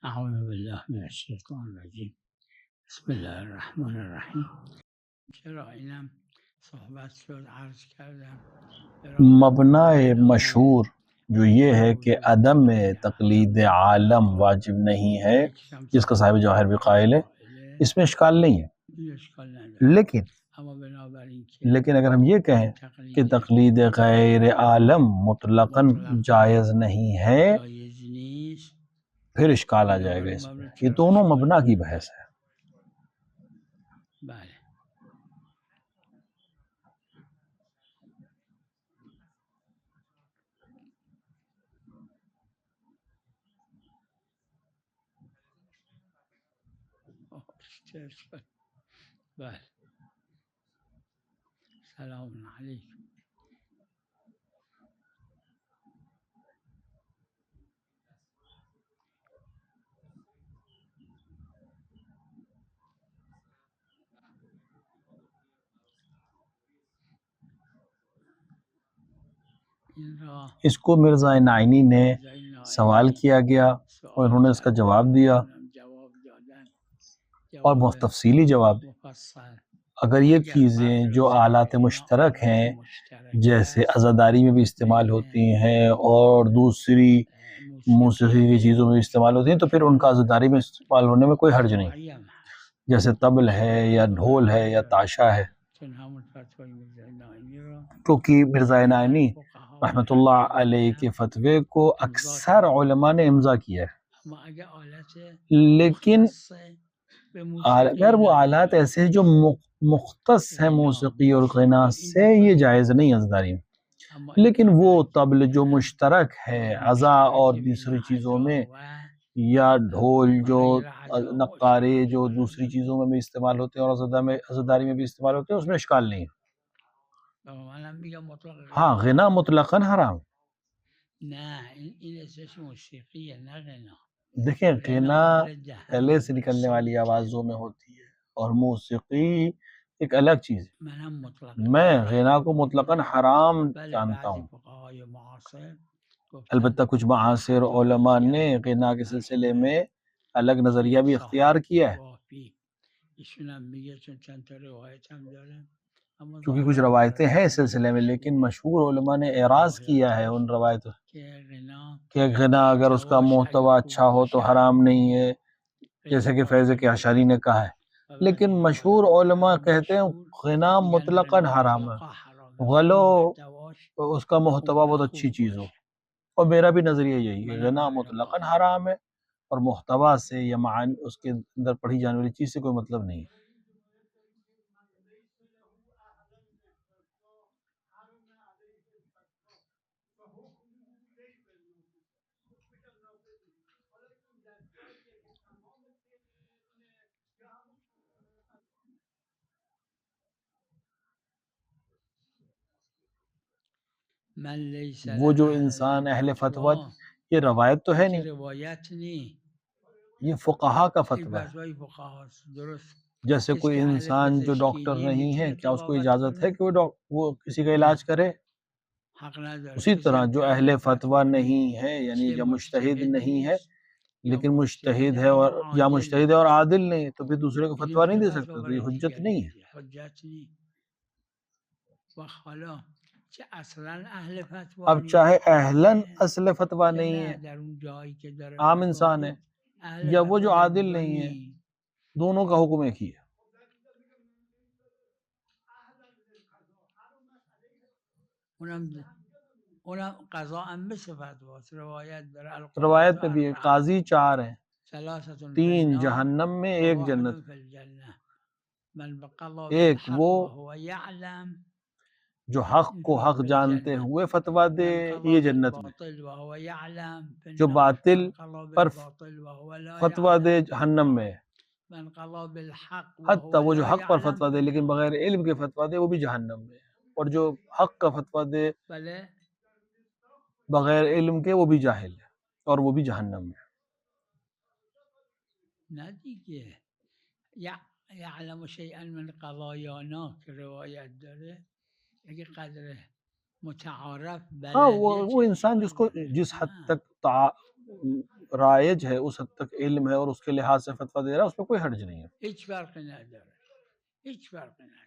أعوذ بالله من الشیطان الرجیم. بسم الله الرحمن الرحیم. چرا اینم صحبت شد عرض کردم मबना मशहूर जो ये है कि अदम तकलीद आलम वाजिब नहीं है, जिसका साहिब जवाहर भी कायल है, इसमें इश्काल नहीं है। लेकिन अगर हम ये कहें कि तकलीद गैर आलम मुतलकन जायज़ नहीं है, फिर इश्काल आ जाएगा इसमें। ये दोनों मबना की बहस है। सलाम अलैकुम। इसको मिर्ज़ा नाइनी ने सवाल किया गया और उन्होंने इसका जवाब दिया और बहुत तफसीली जवाब। अगर ये चीज़ें जो आलात मुश्तरक हैं, जैसे अज़ादारी में भी इस्तेमाल होती हैं और दूसरी मूसीक़ी की चीज़ों में इस्तेमाल होती हैं, तो फिर उनका अज़ादारी में इस्तेमाल होने में कोई हर्ज नहीं, जैसे तबल है या ढोल है या ताशा है। क्योंकि मिर्ज़ा नाइनी रहमतुल्लाह अलैह के फतवे को अक्सर उलमा ने इम्ज़ा किया है, लेकिन अगर वो आलात ऐसे हैं जो मुख्तस हैं मौसीक़ी और ग़िना से, ये जायज़ नहीं अज़दारी में। लेकिन वो तबल जो मुश्तरक है अज़ा और दूसरी चीज़ों में, या ढोल जो नक्कारे जो दूसरी चीज़ों में भी इस्तेमाल होते हैं और अज़ादारी में भी इस्तेमाल होते हैं, उसमें इश्काल नहीं है। हाँ, ग़िना मुतलक़न हराम। देखिए, ग़िना गले से निकलने वाली आवाज़ों में होती है और मौसीक़ी एक अलग चीज़ है। मैं ग़िना को मुतलक़न हराम जानता हूँ। अलबत्ता कुछ मुआसिर उलमा ने ग़िना के सिलसिले में अलग नज़रिया भी इख्तियार किया है, क्योंकि कुछ रवायतें हैं इस सिलसिले में, लेकिन मशहूर उलमा ने एराज़ किया है उन रवायतों कि ग़िना अगर उसका मुहतवा अच्छा हो तो हराम नहीं है, जैसे कि फैज़ के अशरी ने कहा है। लेकिन मशहूर उलमा कहते हैं ग़िना मुतलक़न हराम है, गलो उसका मुहतवा बहुत अच्छी चीज़ हो। और मेरा भी नज़रिया यही है, ग़िना मुतलक़न हराम है और मुहतवा से या मानी उसके अंदर पढ़ी जाने वाली चीज़ से कोई मतलब नहीं है। वो जो इंसान अहले फतवा, ये रवायत तो है नहीं, ये फुक़हा का फतवा है। जैसे कोई इंसान जो डॉक्टर नहीं है, क्या उसको इजाज़त है कि वो किसी का इलाज करे? उसी तरह जो अहले फतवा नहीं है, यानी जो मुज्तहिद नहीं है, लेकिन मुज्तहिद है और या मुज्तहिद है और आदिल नहीं है, तो फिर दूसरे को फतवा नहीं दे सकता, तो ये हुज्जत नहीं है। अब चाहे अहलन असल फतवा नहीं है, आम इंसान है, या वो जो आदिल नहीं है, दोनों का हुक्म एक ही है। रवायत में भी है, काजी 4 हैं, 3 जहन्नम में, 1 जन्नत में। एक वो जो हक को हक जानते हुए फतवा दे, ये जन्नत में। जो बातिल पर फतवा दे, जहन्नम में। हत्ता वो जो हक पर फतवा दे लेकिन बगैर इल्म के फतवा दे, वो भी जहन्नम में। और जो हक का फतवा दे बगैर इल्म के, वो भी जाहिल है और वो भी जहन्नम में। हाँ, वो इंसान जिसको जिस हद तक राइज है, उस हद तक इल्म है और उसके लिहाज से फतवा दे रहा है, उसमें कोई हर्ज नहीं है। هیچ فرقی نداره، هیچ فرقی نداره.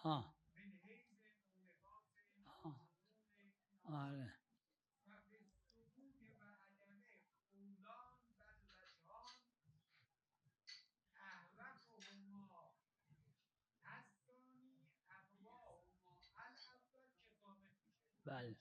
ها آره بله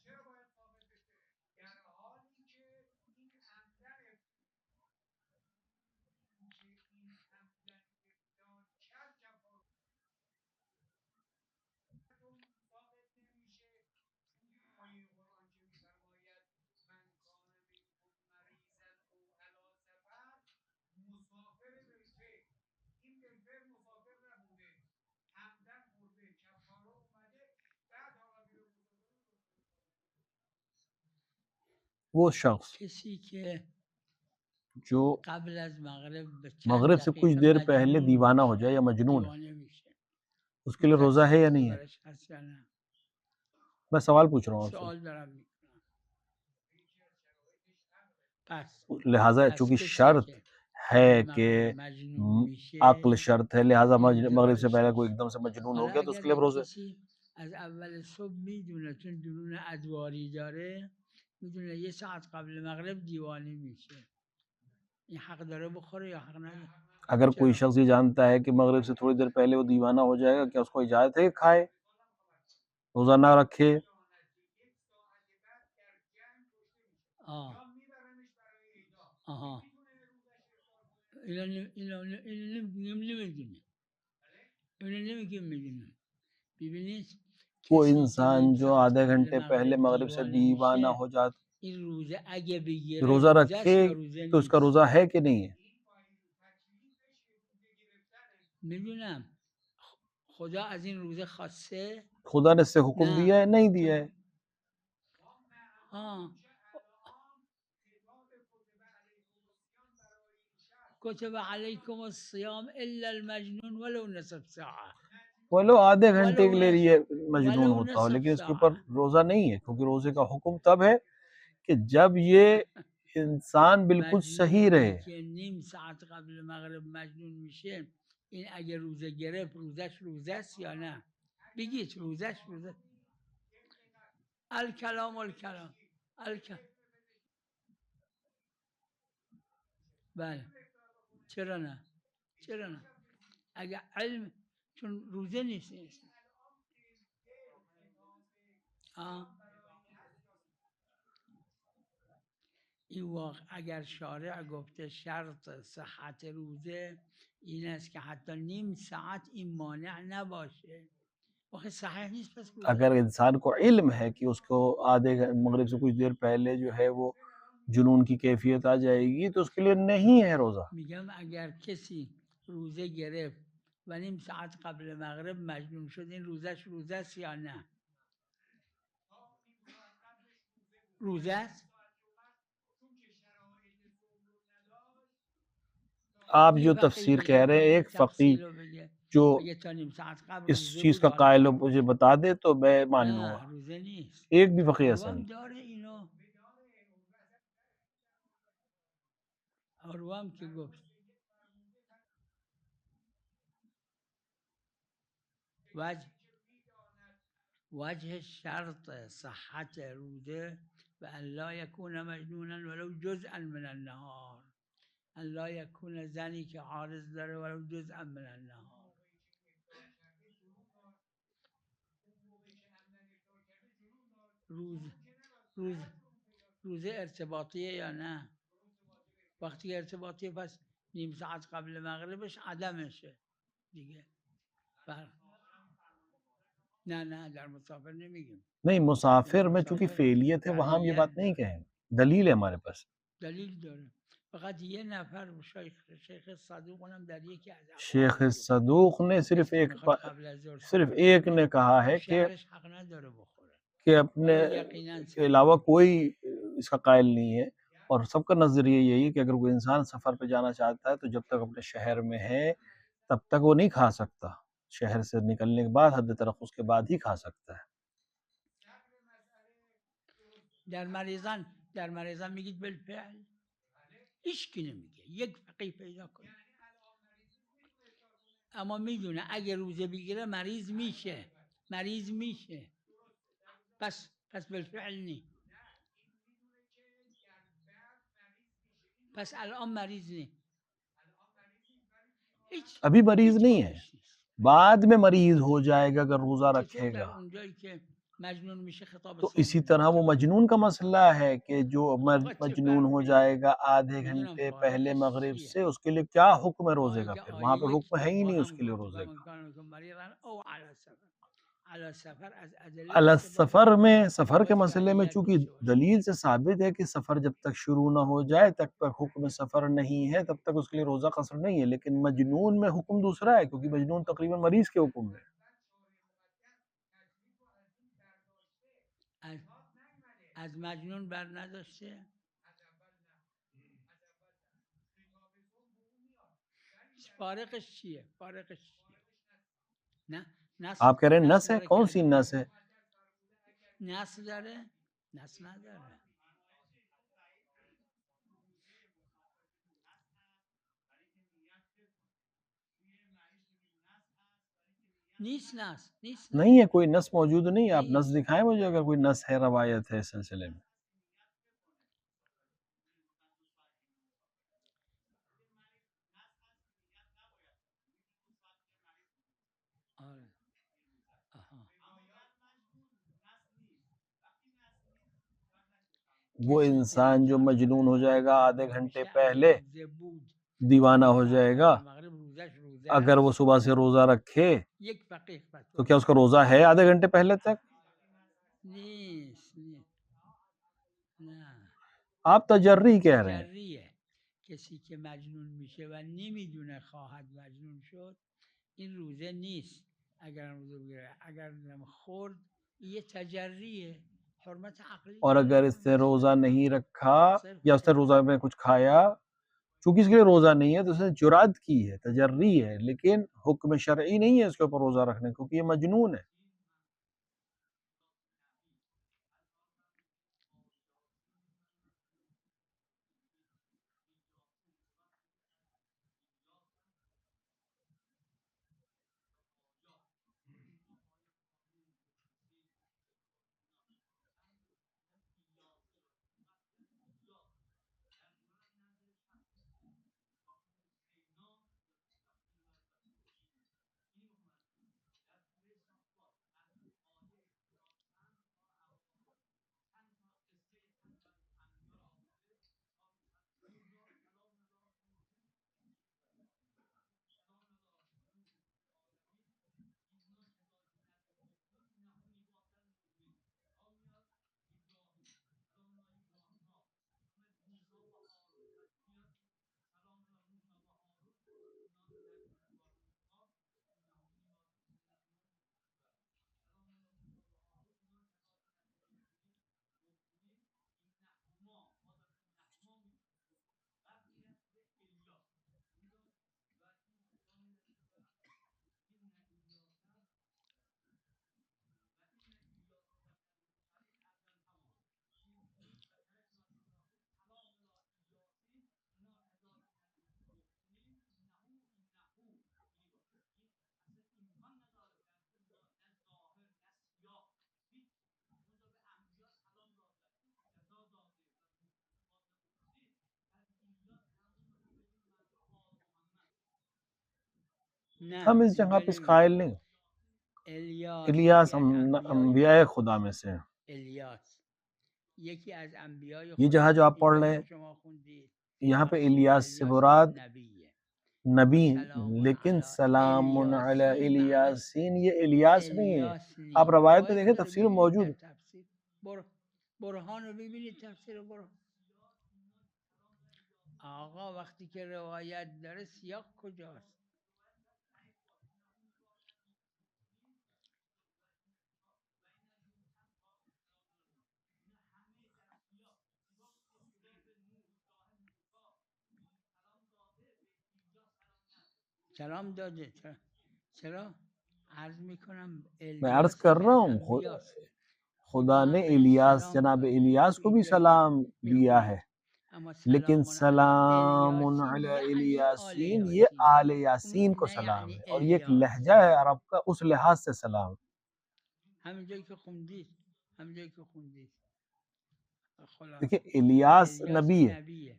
वो शख्स کسی که जो قبل از مغرب به چند मगरिब से कुछ دقیقه देर पहले مجنون दीवाना हो میشه، जाए या मजनून है, دیوانه میشه، उसके लिए روزه रोज़ा है या नहीं है? برش هست یا نه؟ मैं सवाल पूछ रहा हूँ आपसे। سوال دارم میکنم. پس लिहाजा चूंकि کسی शर्त که है قبل कि مغرب مجنون अक्ल میشه शर्त है, लिहाजा मगरिब से امضا पहले कोई شخص. एकदम से मजनून हो حالا गया तो اگر उसके लिए یک रोज़े. کسی از اول صبح میدونه چون جنون ادواری داره، میدونه یه ساعت قبل مغرب دیوانه میشه، این حق داره بخوره یا حق نداره؟ अगर कोई چرا؟ शख्स ये जानता है कि मगरिब से थोड़ी देर पहले वो दीवाना हो जाएगा, क्या उसको इजाजत है कि खाए, रोज़ा ना रखे? آه آها اینو نمیدونه، اینو نمیگیم میدونیم. ببینید वो کسی که نیم इंसान जो ساعت आधे قبل घंटे पहले مغرب मगरिब से دیوانه दीवाना میشه، हो जाता, این روزه اگه بگیره रोज़ा روزه است रखे یا روزه तो उसका نیست؟ रोज़ा है कि नहीं है? میدونم خدا از این روزه خواسته؟ खुदा ने इससे हुक्म نه. दिया है, नहीं दिया है? ها كتب عليكم الصيام إلا المجنون ولو نصف ساعة वो लो आधे घंटे ولو के लिए نصف ये मजनून ولو होता हो, نصف लेकिन इसके ऊपर ساعة. रोज़ा नहीं है, क्योंकि रोज़े का हुक्म तब है कि जब ये इंसान बिल्कुल सही مجنونی रहे. که نیم ساعت قبل مغرب مجنون میشه، این اگه روزه گرفت روزش روزه است یا نه؟ بگید روزش روزه. الکلام الکلام بله. چرا نه؟ چرا نه؟ اگه علم، چون روزه نیست. این واقع اگر شارع گفته شرط صحت روزه این است که حتی نیم ساعت این مانع نباشه، واقع صحیح نیست پس روزه. अगर इंसान को इल्म है कि उसको मगरिब से कुछ देर पहले जो है वो जुनून की कैफियत आ जाएगी, तो उसके लिए नहीं है रोज़ा. میگم اگر کسی روزه گرفت و نیم ساعت قبل مغرب مجنون شد، این روزش روزه است یا نه؟ روزه است. आप یه जो فقیه तफसीर कह بگه، रहे हैं, این एक फ़कीह تفصیل رو بگه، जो بگه تا نیم ساعت قبل इस روزه चीज़ بود का حالا कायल हो نیست. मुझे बता दे तो मैं मान लूँगा. نه روزه نیست. एक भी फ़कीह ऐसा اروام नहीं. داره اینو، اروام که گفت وجه شرط صحت روزه و ان لا یکون مجنونا ولو جزءا من النهار، ان لا یکون زنی که عارض داره ولو جزءا من النهار. روز روز روزه ارتباطیه یا نه؟ وقتی ارتباطیه پس نیم ساعت قبل مغربش عدمشه دیگه. نه در مسافر نمیگیم. नहीं मुसाफिर में चूंकि मुसाफिर फेलियत है वहां हम ये बात नहीं कहेंगे, दलील है हमारे पास. دلیل داره. فقط یه نفر شیخ صدوق هم در یکی از शेख सदूक ने सिर्फ که एक میخواد قبل از ظهر सिर्फ سفر एक کنه، ने कहा है कि شهرش حق نداره بخوره. अपने یقینا के अलावा कोई इसका कायल नहीं है. और सबका नजरिया यही है कि अगर कोई इंसान सफर पे जाना चाहता है तो जब तक अपने शहर में है तब तक वो नहीं खा सकता. शहर से निकलने के बाद हद तरफ़ुस के बाद ही खा सकता है. در مریضان میگید بالفعل؟ هیچ کی نمیگه، یک فقیه پیدا کنید. اما میدونه اگه روزه بگیره مریض میشه. پس بالفعل نی. پس الان مریض نی. अभी मरीज नहीं है, बाद में मरीज हो जाएगा अगर रोजा रखेगा. तो इसी तरह वो मजनून का मसला है कि जो मजनून हो जाएगा आधे घंटे पहले मगरिब से, उसके लिए क्या हुक्म है रोजे का? फिर वहां पर हुक्म है ही नहीं उसके लिए रोजे का. अल सफर में, सफर के मसले में चूंकि दलील से साबित है कि सफर जब तक शुरू ना हो जाए तब तक हुक्म सफर नहीं है, तब तक उसके लिए रोजा कसर नहीं है. लेकिन मजनून में हुक्म दूसरा है, क्योंकि मजनून तकरीबन मरीज के हुक्म है. از مجنون بر نداشته؟ فارقش چیه؟ نه आप कह रहे हैं नस है, कौन सी नस है? नस داره؟ नस نداره. نیست नहीं है, कोई नस मौजूद नहीं है. आप नस दिखाएं मुझे अगर कोई नस है, रवायत है इस सिलसिले में. वो इंसान जो मजनून हो जाएगा आधे घंटे पहले, दीवाना हो जाएगा, अगर वो सुबह से रोजा रखे तो क्या उसका रोजा है आधे घंटे पहले तक? आप तजर्री कह रहे हैं. کسی که مجنون میشه و نمیدونه خواهد مجنون شد این روزه نیست. اگر روزه بگیره، اگر خورد ये तजर्री हरमत अक्ली. और अगर इसने रोजा नहीं रखा या उसने रोजा में कुछ खाया, चूंकि इसके लिए रोजा नहीं है तो उसने जुरात की है, तजर्री है, लेकिन हुक्म शरई नहीं है इसके ऊपर रोजा रखने, क्योंकि ये मजनून है. हम इस जगह पे इस कायल नहीं. इलियास अंबिया खुदा में से. ये जहाँ जो आप पढ़ रहे हैं, यहाँ पे इलियास से मुराद नबी, सलामुन लेकिन अला सलामुन अला इलियासीन माने इलियासीन ये इलियास नहीं है। الیاس आप نیست रवायत में آیه देखें, خود तफसीर में ببینید در मौजूद है। تفسیر برهان رو ببینید تفسیر برهان آقا وقتی که روایت داره سیاق کجاست؟ سلام داده چرا؟ عرض میکنم मैं अर्ज الیاس कर یکی रहा از हूँ انبیاست खुदा خدا ने هم بهش इलियास, سلام जनाब داده इलियास تو को भी اینجایی که सलाम दिया है, میخونید اما लेकिन سلام علی सलामुन الیاسین अला یعنی آل इलियासीन ये یاسین आले यासीन को نه सलाम یعنی है, और ये एक लहजा है الیاسین अरब का, उस लिहाज से सलाम है। همینجایی که خوندید همینجایی که خوندید देखिए, خلاصه इलियास الیاس नबी है, نبیه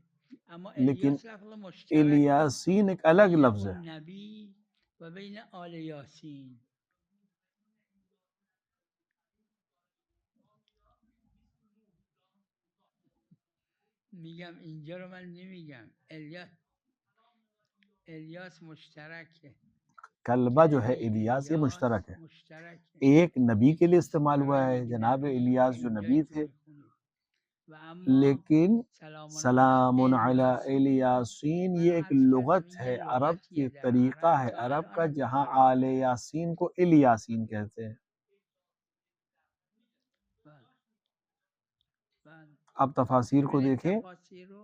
اما लेकिन الیاس لفظ مشترکه इलियासीन एक अलग بین लफ्ज है। اون نبی و بین آل یاسین میگم اینجا رو من نمیگم الیاس مشترکه कलबा जो है کلمه इलियास ये الیاس मुश्तरक है, مشترکه एक नबी के लिए یکی است इस्तेमाल हुआ برای है, یک जनाब نبی इलियास जो اینجایی नबी که थे, میخونید و اما लेकिन سلام علی सलामुन अला الیاسین इलियासीन من ये एक عرض लुगत کردم این है, یه अरब की لغتیه در तरीका عرب है تا अरब الان का, هم जहाँ استفاده आले میشه यासीन को इलियासीन कहते हैं। بله بله आप तफासिर को ببینید देखें, تفاسیر رو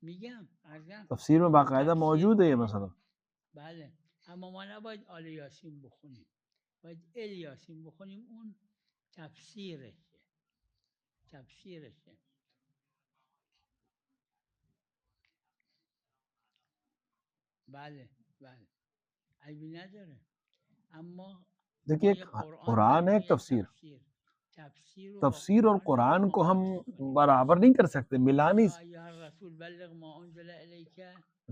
میگم ارزم तफसीर में تو बाकायदा تفسیر मौजूद है ये मसला। بله اما ما نباید آل یاسین بخونیم باید الیاسین بخونیم اون تفسیرشه تفسیرشه بله بله عیبی نداره اما ما देखिए, یه قرآن कुरान داریم है و एक یه तफसीर, تفسیر رو با तफसीर और قرآن कुरान نباید को हम مقایسه کنیم बराबर नहीं कर सकते, मिला नहीं। یا ایها الرسول بلغ ما انزل الیک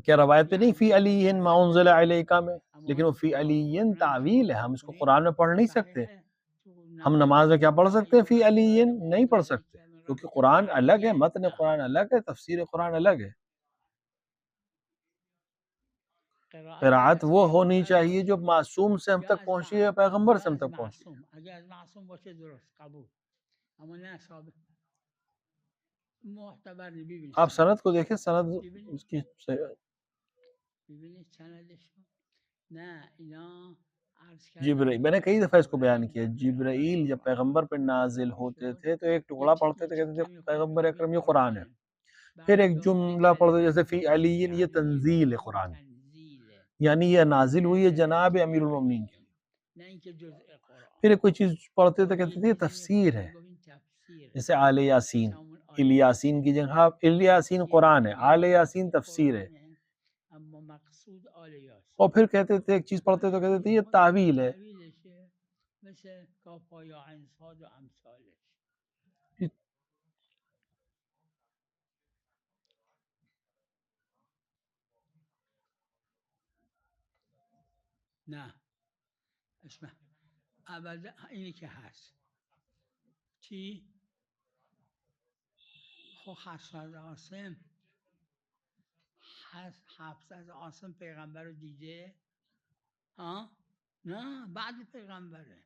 क्या रवायत पे नहीं फ़ी یعنی अलीयिन मा بله उन्ज़िला अलैका में, اما लेकिन वो وقتی फ़ी که با अलीयिन قرآن तावील है, استفاده हम इसको کنیم कुरान में पढ़ नहीं सकते। صحیحه تو हम نماز नमाज में क्या पढ़ یا सकते हैं, ایها फ़ी الرسول अलीयिन بلغ ما नहीं انزل पढ़ الیک सकते, من क्योंकि ربک कुरान अलग है, علیه मतन कुरान अलग है, तफसीर कुरान अलग है। قرائت क़िराअत वो होनी پیغمبر चाहिए जो باشه मासूम से हम یا तक از पहुंची है, पैगंबर یا से हम از तक पहुंची है। معصوم اگه از معصوم باشه درست قبول اما نه ثابت معتبر نی ببینید आप सनद को سندش देखें, सनद ببینید उसकी ببینید سندش نه اینا عرض کردم जिब्राइल, मैंने कई दफ़ा इसको बयान ببینید किया, قرائت जिब्राइल जब قرآن पैगंबर पे नाजिल خوب होते شد थे तो एक یه टुकड़ा पढ़ते थे, कहते थे تیکه میخونیم पैगंबर میگیم अकरम ये कुरान है। قرآنه फिर بعد एक دوباره जुमला पढ़ते کلمه जैसे फ़ी میگیم अलीयिन ये تعویله तंजील है این कुरान, تنزیله यानी ये नाजिल हुई है نه जनाब تنزیل अमीरुल मोमिनीन के الهیه लिए। نه اینکه جزء फिर قرآنه कोई चीज़ पढ़ते थे, گاهی कहते یه थे ये چیزی तफसीर میخونیم है, میگیم تفسیره जैसे आले यासीन, مثل همون آل इलियासीन की یاسین जगह इलियासीन تفسیره कुरान है, میگیم आले यासीन तफसीर है। قرآنه اما مقصود آل और یاسین फिर कहते थे, एक चीज़ पढ़ते तो कहते थे ये तावील है। تعویلشه مثل کافا یا عین صاد و امثالش نه اسمع ابدا اینی که هست چی؟ خب حفص از عاصم حفص از عاصم پیغمبر رو دیده؟ ها؟ نه بعد پیغمبره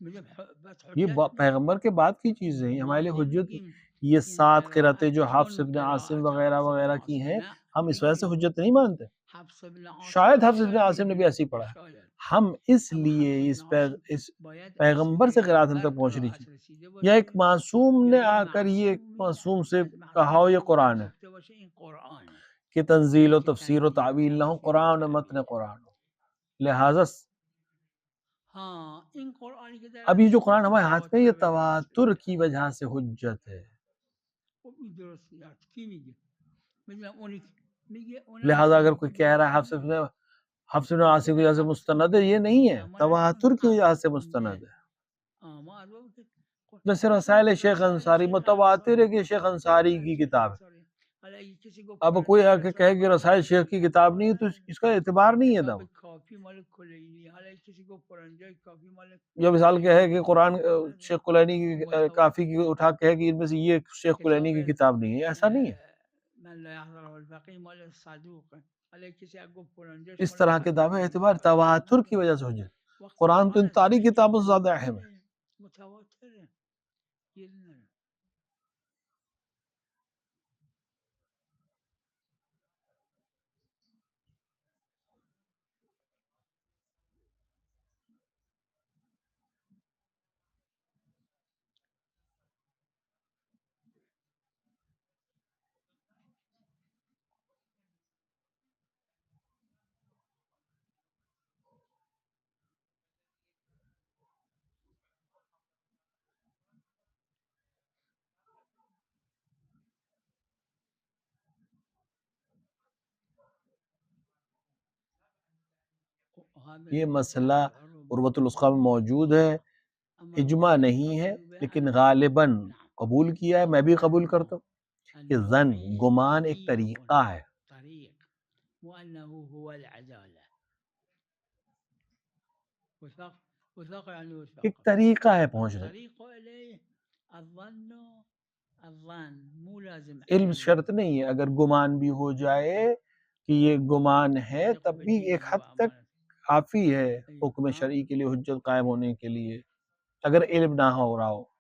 میگه بس ये حجت نیست पैगंबर के बाद की चीज़ें हैं, ما हमारे लिए हुज्जत। نمیگیم ये این 7 क़िरातें قرائت जो हाफ़िज़ چون इब्न आसिम قرائت वगैरह حفص ابن वगैरह की عاصم हैं, نه हम इस वजह से میگیم हुज्जत नहीं मानते। حفص ابن عاصم शायद هم हाफ़िज़ इब्न شاید आसिम ने भी دیده ऐसे ही पढ़ा है। شاید हम اما इसलिए حفص ابن عاصم इस باید از पैगंबर से क़िराअत हम پیغمبر तक पहुँचनी قرائت चाहिए, رسیده या एक باشه मासूम یا ने یه आकर ये एक معصومی मासूम से از कहा معصوم हो ये شنیده कुरान है, گفته باشه این قرآنه कि نه तंजील व اینکه तफसीर व تنزیل و तावील ना हो, تفسیر و कुरान और मतन تعویله कुरान हो। लिहाजा ها این قرآنی که در अब ये जो دست कुरान ماست हमारे हाथ में, تواتر ये به دست तवातुर की میاد वजह से हुज्जत है। خب این درست نیست کی میگه میدونم اونی میگه اونم लिहाजा میتونه अगर بگه कोई कह रहा है درست نیست हफ्स इब्न आसिम की वजह से حفص मुस्तनद है, ये میگه नहीं है, اما نگفتم तवातुर की वजह حفص से मुस्तनद خونده है। ما از اون که जैसे اصلا रसायल शेख رسائل अंसारी شیخ मुतवातिर है انصاری कि शेख अंसारी رسائل की شیخ किताब है। انصاری حالا اگه کسی گفت अब कोई فرض کن आके رسائل कहे कि रसायल کافی शेख की किताब नहीं है, तो इसका एतबार नहीं है کتاب दम। کافی مال کلینی حالا اگه کسی گفت فلانجای کافی مال या मिसाल क्या है کلینی कि कुरान शेख कुलैनी की काफी की उठा के है कि इनमें से ये शेख कुलैनी की کتاب किताब नहीं है, ऐसा नहीं है। इस तरह के दावे एतबार तवातुर की वजह से हुज्जत। कुरान तो इन सारी किताबों से ज्यादा अहम है। ये मसला उर्वतुल वुस्क़ा में मौजूद है, इजमा नहीं है, लेकिन गालिबन कबूल किया है, मैं भी कबूल करता हूँ कि ज़न गुमान एक तरीका है, एक तरीका है पहुँचने। इल्म शर्त नहीं है, अगर गुमान भी हो जाए कि ये गुमान है तब भी एक हद तक काफी है हुक्म शरई के लिए, हुज्जत कायम होने के लिए, अगर इल्म ना हो रहा हो।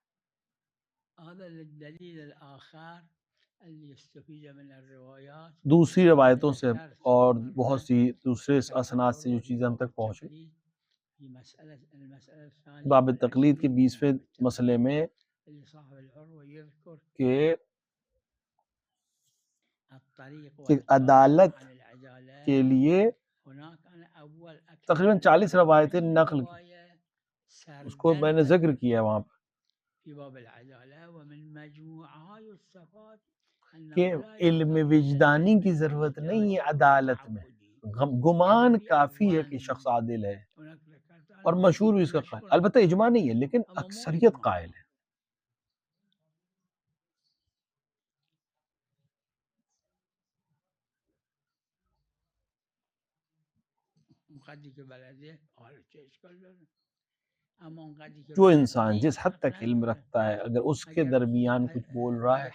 दूसरी रवायतों से और बहुत सी दूसरे असनाद से जो चीज़ें हम तक पहुँचे, बाब तकलीद के 20वें मसले में कि अदालत के लिए तकरीबन 40 रवायतें नकल की, उसको मैंने जिक्र किया वहाँ पर कि इल्म विजदानी की जरूरत नहीं है अदालत में, गुमान काफी है कि शख्स आदिल है, और मशहूर भी इसका कायल, अलबत्ता इजमा नहीं है लेकिन अक्सरियत कायल है। जो इंसान जिस हद तक इल्म रखता है, अगर उसके दरमियान कुछ बोल रहा है,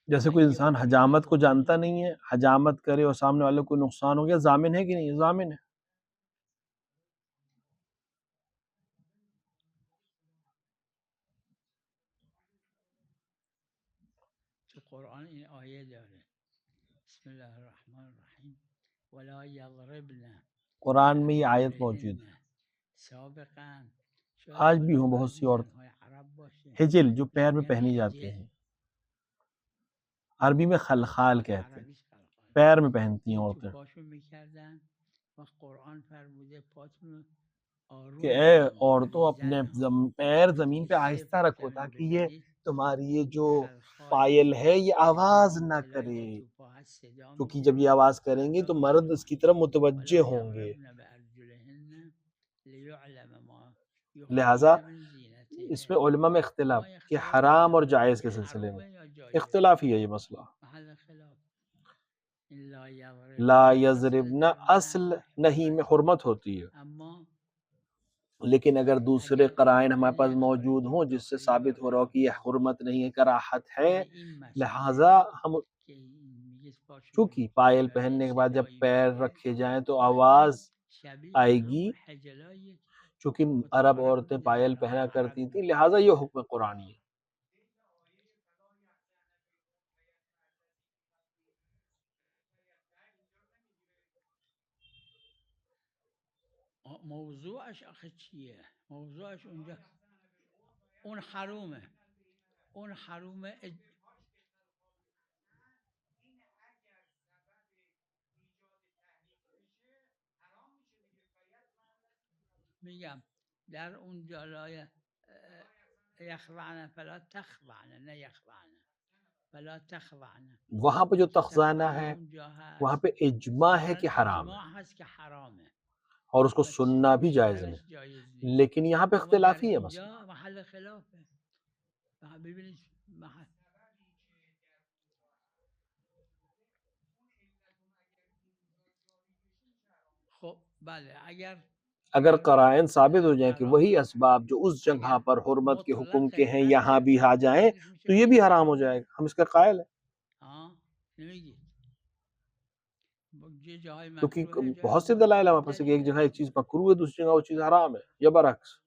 जैसे कोई इंसान हजामत को जानता नहीं है, हजामत करे और सामने वाले को नुकसान हो गया, जामिन है कि नहीं? जामिन है। कुरान में ये आयत मौजूद है, आज भी हो बहुत सी औरतें हिजिल जो पैर में पहनी जाती हैं, अरबी में खलखाल कहते हैं, पैर में पहनती हैं औरतें, कि ए औरतों अपने पैर जमीन पे आहिस्ता रखो ताकि ये तुम्हारी ये जो पायल है ये आवाज ना करे, क्योंकि जब ये आवाज करेंगे तो मर्द इसकी तरफ मुतवज्जे होंगे। लिहाजा इसमें उलमा में इख्तिलाफ कि हराम और जायज़ के सिलसिले में इख्तिलाफी है ये मसला। ला यज़रिबना असल नहीं में हुर्मत होती है, लेकिन अगर दूसरे क़राइन हमारे पास मौजूद हों जिससे साबित हो रहा हो कि यह हुर्मत नहीं है, कराहत है, लिहाजा हम, चूंकि पायल पहनने के बाद जब पैर रखे जाएं तो आवाज आएगी, चूंकि अरब औरतें पायल पहना करती थी, लिहाजा ये हुक्म कुरानी है। موضوعش آخه چیه؟ موضوعش اونجا اون حرومه، اون حرومه. میگم در اون جالای یخضعن فلا تخضعن، نه یخضعن فلا تخضعن، वहां पे जो तखजाना है वहां पे इजमा है कि हराम है और उसको सुनना भी जायज नहीं, लेकिन यहाँ पे इख्तिलाफी है मसला। خب بله، اگر अगर कराइन साबित हो जाए कि वही असबाब जो उस जगह पर हुर्मत के हुक्म के हैं यहाँ भी आ जाएं तो ये भी हराम हो जाएगा, हम इसका कायल है। क्योंकि बहुत से दलाइल हमारे पास है कि एक जगह एक चीज मकरूह है, दूसरी जगह वो चीज हराम है या बरअक्स।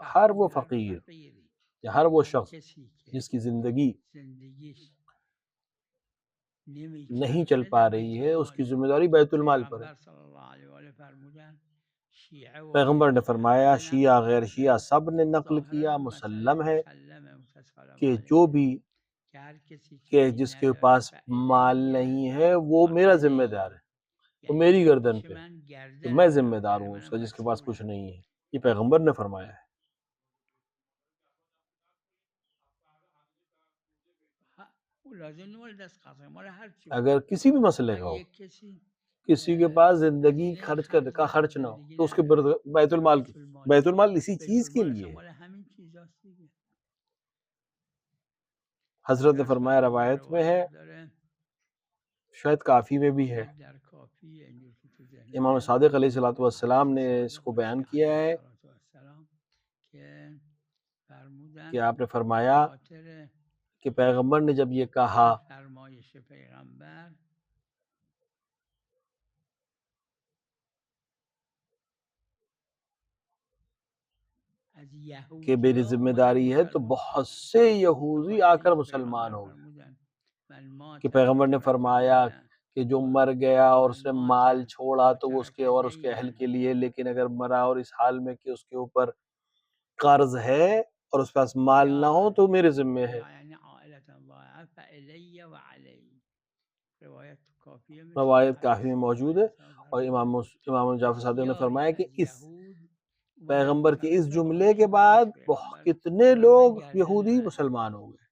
हर वो फकीर या हर वो शख्स जिसकी जिंदगी नहीं चल पा रही है, उसकी जिम्मेदारी बैतुल माल पर है। पैगंबर ने फरमाया, शिया गैर शिया सब ने नकल किया, मुसल्लम है कि जो भी कि जिसके पास माल नहीं है वो मेरा जिम्मेदार है, वो मेरी गर्दन पे, तो मैं जिम्मेदार हूँ उसका जिसके पास कुछ नहीं है। ये पैगंबर ने फरमाया है। अगर किसी भी मसले का हो, किसी के पास जिंदगी खर्च करने का खर्च ना हो तो उसके बैतुल माल इसी चीज के लिए है। हजरत ने फरमाया, रवायत में है, शायद काफी में भी है, इमाम सादिक अलैहिस्सलातु वस्सलाम ने इसको बयान किया है कि आपने फरमाया कि पैगंबर ने जब ये कहा कि मेरी जिम्मेदारी है, तो बहुत से यहूदी आकर मुसलमान हो गए। कि पैगंबर ने फरमाया कि जो मर गया और उसने माल छोड़ा तो वो उसके और उसके अहल के लिए, लेकिन अगर मरा और इस हाल में कि उसके ऊपर कर्ज है और उसके पास माल ना हो तो मेरे जिम्मे है। रवायत काफी में मौजूद है। और इमाम जाफर सादिक ने फरमाया कि इस पैगंबर के इस जुमले के बाद कितने लोग यहूदी मुसलमान हो गए।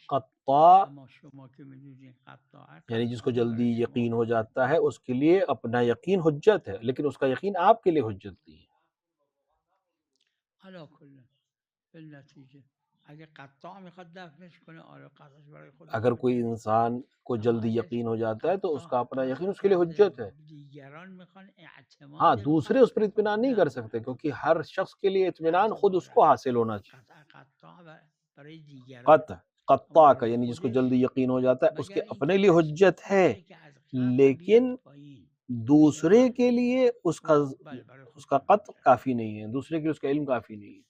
कत्ता यानी जिसको जल्दी यकीन हो जाता है उसके लिए अपना यकीन हुज्जत है, लेकिन उसका यकीन आपके लिए हुज्जत नहीं है। अगर कोई इंसान को जल्दी यकीन हो जाता है तो उसका अपना यकीन उसके लिए हुज्जत है। हाँ, दूसरे उस पर इत्मीनान नहीं कर सकते, क्योंकि हर शख्स के लिए इत्मीनान खुद उसको हासिल होना चाहिए। कत्ता का यानी जिसको जल्दी यकीन हो जाता है उसके अपने लिए हुज्जत है, लेकिन दूसरे के लिए उसका कत्ल काफी नहीं है, दूसरे के लिए उसका इल्म काफी नहीं है।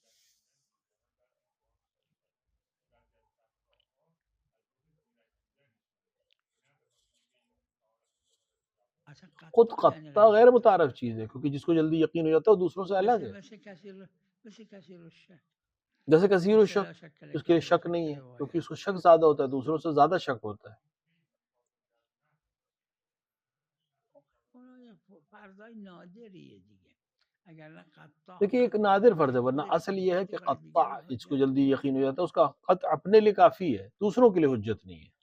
खुद कत्ता गैर मुतारफ चीज है, क्योंकि जिसको जल्दी यकीन हो जाता है वो दूसरों से अलग है। जैसे कसीर शक, उसके लिए शक नहीं है क्योंकि उसको शक ज्यादा होता है, दूसरों से ज्यादा शक होता है। देखिए, एक नादिर फर्ज है, वरना असल ये है कि कत्ता जिसको जल्दी यकीन हो जाता है उसका खत अपने लिए काफी है, दूसरों के लिए हुज्जत नहीं है।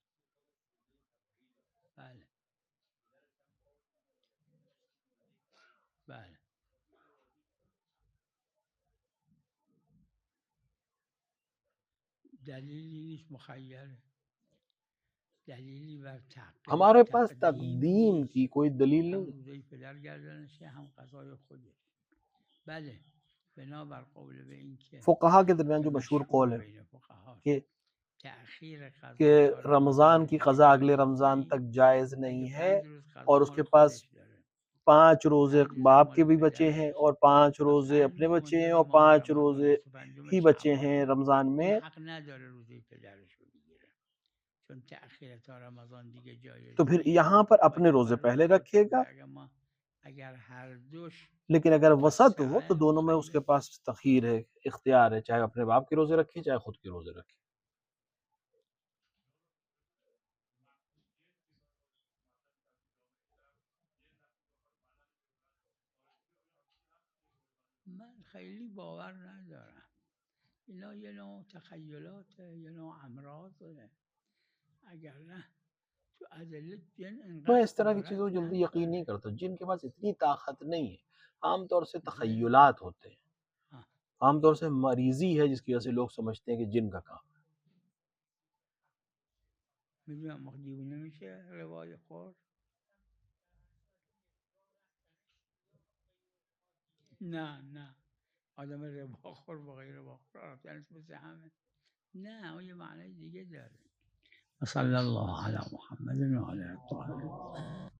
हमारे पास तकदीम की कोई दलील नहीं। फुक़हा के दरमियान जो मशहूर कौल है कि कि रमज़ान की क़ज़ा अगले रमज़ान तक जायज़ नहीं है और उसके पास 5 रोज़े बाप के भी बचे हैं और 5 रोज़े अपने बचे हैं और 5 रोज़े ही बचे हैं रमज़ान में, तो फिर यहाँ पर अपने रोज़े पहले रखेगा। लेकिन अगर वसत हो तो दोनों में उसके पास तख़यीर है, इख्तियार है, चाहे अपने बाप के रोज़े रखे चाहे खुद के रोज़े रखे। من خیلی باور ندارم، اینا یه نوع تخیلات، یه نوع امراض، اگر نه تو ادله جن मैं انقدر इस तरह की قدرت चीज़ों को जल्दी यकीन नहीं نداره. करता। जिन के पास इतनी ताकत नहीं है, आमतौर से तखय्युलात होते हैं, हाँ. आमतौर से मरीज़ी है जिसकी वजह से लोग समझते हैं कि जिन का काम है। میدونم ما دیوونه میشه روای خور. نه آدم رباخور با غیر رباخور رفتنش مثل همه. نه اون یه معنی دیگه داره. صلی الله علی محمد و علی الطاهرین.